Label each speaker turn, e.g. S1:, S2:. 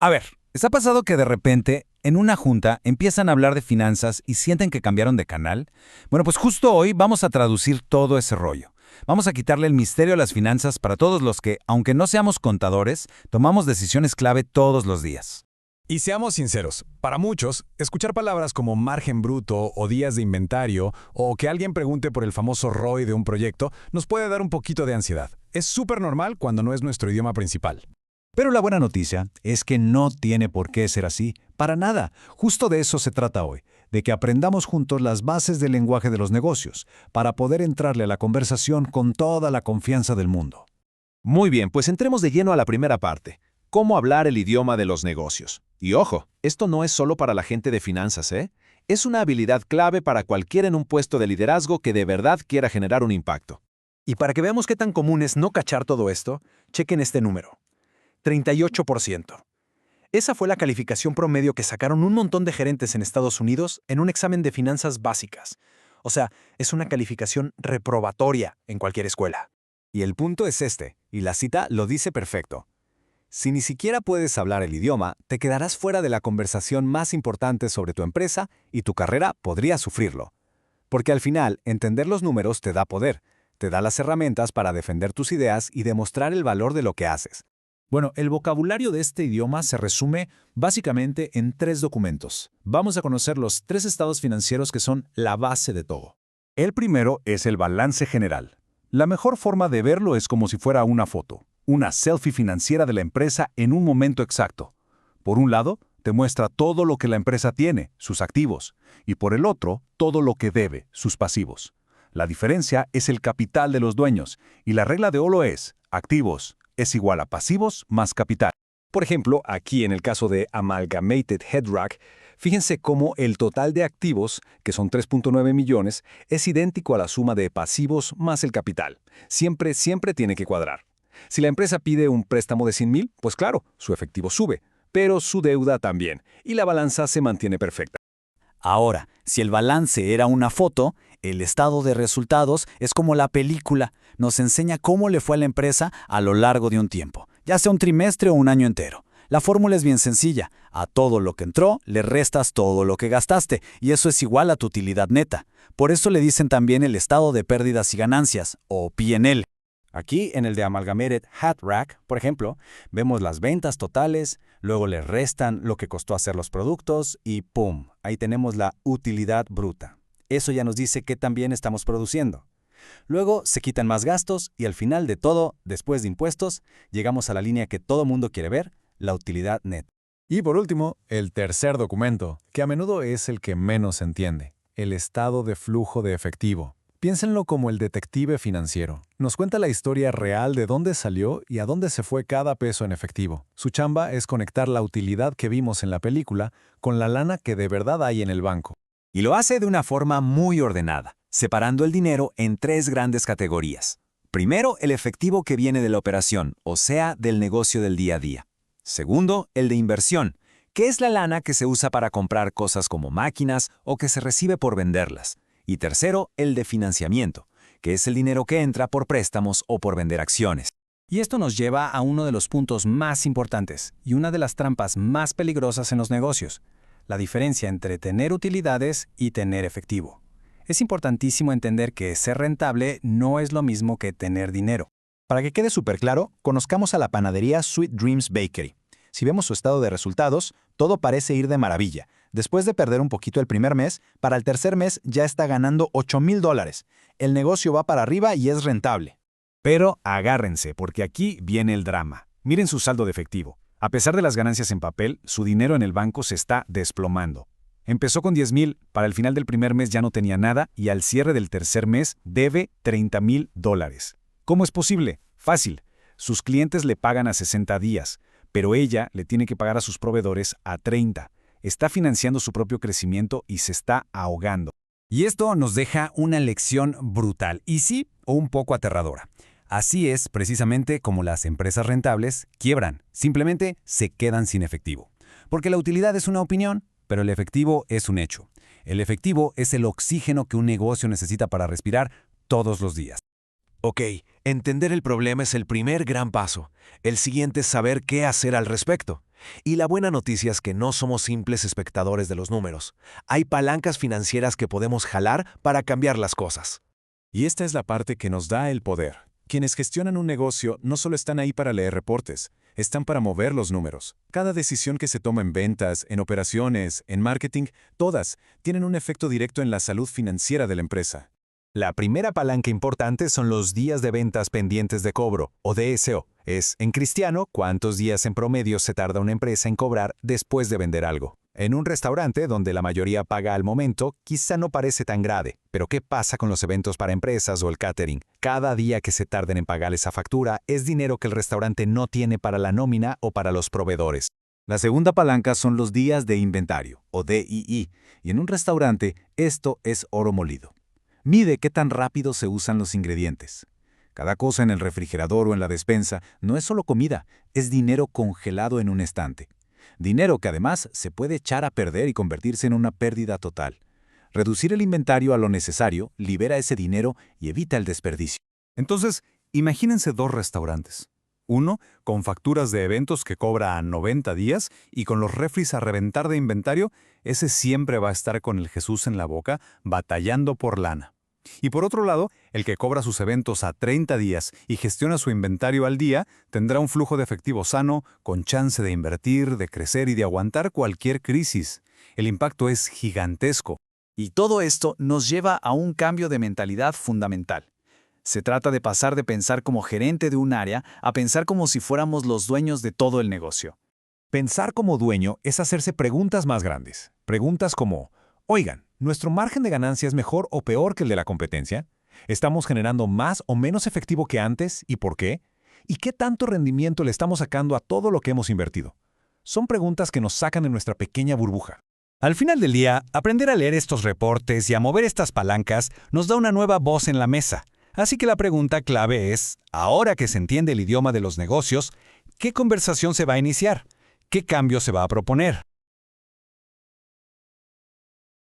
S1: A ver, ¿les ha pasado que de repente, en una junta, empiezan a hablar de finanzas y sienten que cambiaron de canal? Bueno, pues justo hoy vamos a traducir todo ese rollo. Vamos a quitarle el misterio a las finanzas para todos los que, aunque no seamos contadores, tomamos decisiones clave todos los días.
S2: Y seamos sinceros, para muchos, escuchar palabras como margen bruto o días de inventario o que alguien pregunte por el famoso ROI de un proyecto nos puede dar un poquito de ansiedad. Es súper normal cuando no es nuestro idioma principal.
S3: Pero la buena noticia es que no tiene por qué ser así, para nada. Justo de eso se trata hoy, de que aprendamos juntos las bases del lenguaje de los negocios, para poder entrarle a la conversación con toda la confianza del mundo.
S4: Muy bien, pues entremos de lleno a la primera parte. ¿Cómo hablar el idioma de los negocios? Y ojo, esto no es solo para la gente de finanzas, ¿eh? Es una habilidad clave para cualquiera en un puesto de liderazgo que de verdad quiera generar un impacto.
S5: Y para que veamos qué tan común es no cachar todo esto, chequen este número. 38%. Esa fue la calificación promedio que sacaron un montón de gerentes en Estados Unidos en un examen de finanzas básicas. O sea, es una calificación reprobatoria en cualquier escuela.
S6: Y el punto es este, y la cita lo dice perfecto. Si ni siquiera puedes hablar el idioma, te quedarás fuera de la conversación más importante sobre tu empresa y tu carrera podría sufrirlo. Porque al final, entender los números te da poder, te da las herramientas para defender tus ideas y demostrar el valor de lo que haces.
S3: Bueno, el vocabulario de este idioma se resume básicamente en 3 documentos. Vamos a conocer los 3 estados financieros que son la base de todo. El primero es el balance general. La mejor forma de verlo es como si fuera una foto, una selfie financiera de la empresa en un momento exacto. Por un lado, te muestra todo lo que la empresa tiene, sus activos, y por el otro, todo lo que debe, sus pasivos. La diferencia es el capital de los dueños, y la regla de oro es, activos es igual a pasivos más capital.
S5: Por ejemplo, aquí en el caso de Amalgamated Headrock, fíjense cómo el total de activos, que son 3.9 millones, es idéntico a la suma de pasivos más el capital. Siempre tiene que cuadrar. Si la empresa pide un préstamo de 100,000, pues claro, su efectivo sube, pero su deuda también, y la balanza se mantiene perfecta.
S7: Ahora, si el balance era una foto, el estado de resultados es como la película. Nos enseña cómo le fue a la empresa a lo largo de un tiempo, ya sea un trimestre o un año entero. La fórmula es bien sencilla. A todo lo que entró, le restas todo lo que gastaste, y eso es igual a tu utilidad neta. Por eso le dicen también el estado de pérdidas y ganancias, o P&L.
S6: Aquí, en el de Amalgamated Headrock, por ejemplo, vemos las ventas totales, luego le restan lo que costó hacer los productos y ¡pum! Ahí tenemos la utilidad bruta. Eso ya nos dice qué tan bien estamos produciendo. Luego se quitan más gastos y al final de todo, después de impuestos, llegamos a la línea que todo mundo quiere ver, la utilidad net.
S2: Y por último, el tercer documento, que a menudo es el que menos se entiende, el estado de flujo de efectivo. Piénsenlo como el detective financiero. Nos cuenta la historia real de dónde salió y a dónde se fue cada peso en efectivo. Su chamba es conectar la utilidad que vimos en la película con la lana que de verdad hay en el banco.
S6: Y lo hace de una forma muy ordenada, separando el dinero en 3 grandes categorías. Primero, el efectivo que viene de la operación, o sea, del negocio del día a día. Segundo, el de inversión, que es la lana que se usa para comprar cosas como máquinas o que se recibe por venderlas. Y tercero, el de financiamiento, que es el dinero que entra por préstamos o por vender acciones.
S8: Y esto nos lleva a uno de los puntos más importantes y una de las trampas más peligrosas en los negocios, la diferencia entre tener utilidades y tener efectivo. Es importantísimo entender que ser rentable no es lo mismo que tener dinero.
S5: Para que quede súper claro, conozcamos a la panadería Sweet Dreams Bakery. Si vemos su estado de resultados, todo parece ir de maravilla. Después de perder un poquito el primer mes, para el tercer mes ya está ganando $8,000. El negocio va para arriba y es rentable.
S3: Pero agárrense, porque aquí viene el drama. Miren su saldo de efectivo. A pesar de las ganancias en papel, su dinero en el banco se está desplomando. Empezó con 10,000, para el final del primer mes ya no tenía nada y al cierre del tercer mes debe $30,000. ¿Cómo es posible? Fácil. Sus clientes le pagan a 60 días, pero ella le tiene que pagar a sus proveedores a 30. Está financiando su propio crecimiento y se está ahogando.
S6: Y esto nos deja una lección brutal, y sí, o un poco aterradora. Así es precisamente como las empresas rentables quiebran, simplemente se quedan sin efectivo. Porque la utilidad es una opinión, pero el efectivo es un hecho. El efectivo es el oxígeno que un negocio necesita para respirar todos los días.
S4: Ok, entender el problema es el primer gran paso. El siguiente es saber qué hacer al respecto. Y la buena noticia es que no somos simples espectadores de los números. Hay palancas financieras que podemos jalar para cambiar las cosas.
S3: Y esta es la parte que nos da el poder. Quienes gestionan un negocio no solo están ahí para leer reportes, están para mover los números. Cada decisión que se toma en ventas, en operaciones, en marketing, todas tienen un efecto directo en la salud financiera de la empresa.
S5: La primera palanca importante son los días de ventas pendientes de cobro, o DSO. Es, en cristiano, cuántos días en promedio se tarda una empresa en cobrar después de vender algo. En un restaurante donde la mayoría paga al momento, quizá no parece tan grave, pero ¿qué pasa con los eventos para empresas o el catering? Cada día que se tarden en pagar esa factura es dinero que el restaurante no tiene para la nómina o para los proveedores. La segunda palanca son los días de inventario, o DII, y en un restaurante esto es oro molido. Mide qué tan rápido se usan los ingredientes. Cada cosa en el refrigerador o en la despensa no es solo comida, es dinero congelado en un estante. Dinero que además se puede echar a perder y convertirse en una pérdida total. Reducir el inventario a lo necesario libera ese dinero y evita el desperdicio.
S9: Entonces, imagínense 2 restaurantes. Uno con facturas de eventos que cobra a 90 días y con los refris a reventar de inventario, ese siempre va a estar con el Jesús en la boca, batallando por lana. Y por otro lado, el que cobra sus eventos a 30 días y gestiona su inventario al día, tendrá un flujo de efectivo sano, con chance de invertir, de crecer y de aguantar cualquier crisis. El impacto es gigantesco.
S7: Y todo esto nos lleva a un cambio de mentalidad fundamental. Se trata de pasar de pensar como gerente de un área a pensar como si fuéramos los dueños de todo el negocio.
S3: Pensar como dueño es hacerse preguntas más grandes. Preguntas como, oigan, ¿nuestro margen de ganancia es mejor o peor que el de la competencia? ¿Estamos generando más o menos efectivo que antes? ¿Y por qué? ¿Y qué tanto rendimiento le estamos sacando a todo lo que hemos invertido? Son preguntas que nos sacan de nuestra pequeña burbuja.
S5: Al final del día, aprender a leer estos reportes y a mover estas palancas nos da una nueva voz en la mesa. Así que la pregunta clave es, ahora que se entiende el idioma de los negocios, ¿qué conversación se va a iniciar? ¿Qué cambio se va a proponer?